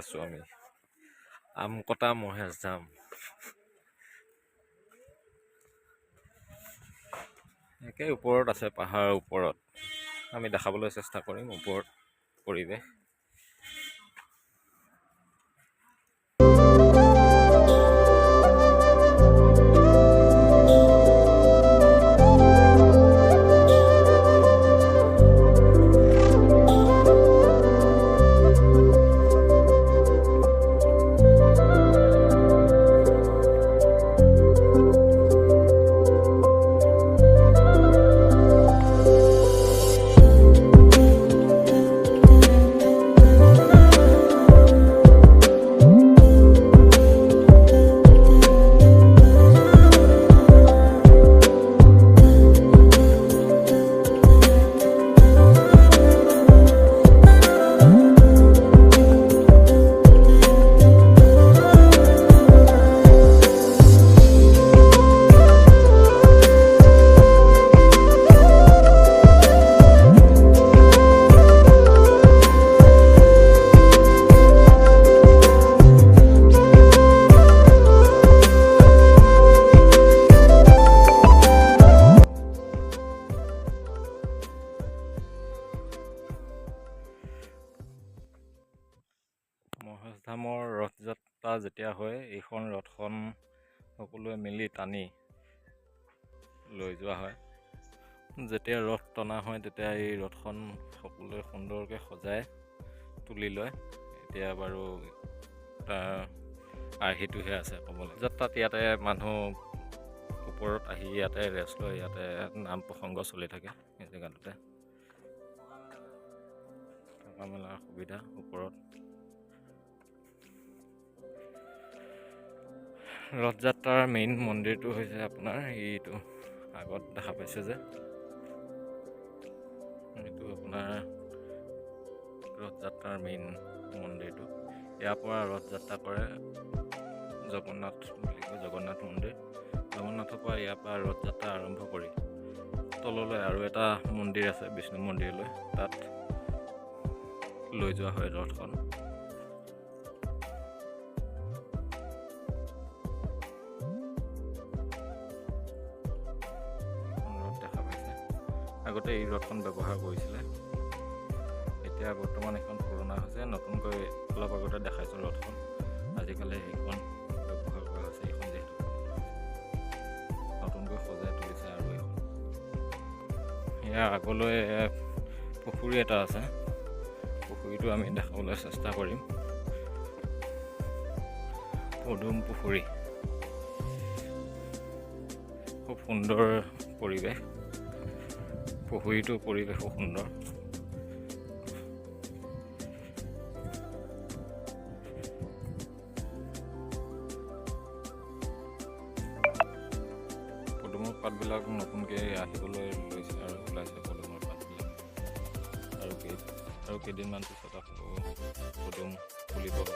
আছোঁ আমি আমকটা মহেশধাম। একে ওপৰত আছে, পাহাৰৰ ওপৰত। আমি দেখাবলৈ চেষ্টা কৰিম ওপৰত পৰিৱেশ। মহেশধামৰ ৰথযাত্ৰা যেতিয়া হয়, এইখন ৰথখন সকলোৱে মিলি টানি লৈ যোৱা হয়। যেতিয়া ৰথ টনা হয় তেতিয়া এই ৰথখন সকলোৱে সুন্দৰকৈ সজাই তুলি লয়। এতিয়া বাৰু তাৰ আৰ্হিটোহে আছে ক'বলৈ। যাত্ৰাত ইয়াতে মানুহ ওপৰত আহি ইয়াতে ৰেষ্ট লয়, ইয়াতে নাম প্ৰসংগ চলি থাকে। এই জেগাটোতে থকা মেলাৰ সুবিধা ওপৰত। ৰথযাত্ৰাৰ মেইন মন্দিৰটো হৈছে আপোনাৰ এইটো আগত দেখা পাইছে যে, এইটো আপোনাৰ ৰথযাত্ৰাৰ মেইন মন্দিৰটো। ইয়াৰ পৰা ৰথযাত্ৰা কৰে জগন্নাথ বুলি কয়, জগন্নাথ মন্দিৰ। জগন্নাথৰ পৰা ইয়াৰ পৰা ৰথযাত্ৰা আৰম্ভ কৰি তললৈ আৰু এটা মন্দিৰ আছে বিষ্ণু মন্দিৰলৈ, তাত লৈ যোৱা হয় ৰথখন। আগতে এই ৰথখন ব্যৱহাৰ কৰিছিলে, এতিয়া বৰ্তমান এখন পুৰণা হৈছে। নতুনকৈ অলপ আগতে দেখাইছোঁ ৰথখন, আজিকালি সেইখন ব্যৱহাৰ কৰা হৈছে। এইখন যিহেতু নতুনকৈ সজাই তুলিছে। আৰু এইখন ইয়াৰ আগলৈ পুখুৰী এটা আছে, পুখুৰীটো আমি দেখাবলৈ চেষ্টা কৰিম। পদুম পুখুৰী, খুব সুন্দৰ পৰিৱেশ। পুখুৰীটোৰ পৰিৱেশো সুন্দৰ। পদুমৰ পাতবিলাক নতুনকৈ আহিবলৈ লৈছে আৰু ওলাইছে পদুমৰ পাতবিলাক। আৰু কেইদিনমান পিছত আকৌ পদুম ফুলিব হ'ব।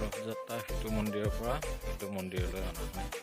ৰথযাত্ৰা সেইটো মন্দিৰৰ পৰা এইটো মন্দিৰলৈ অনা হয়।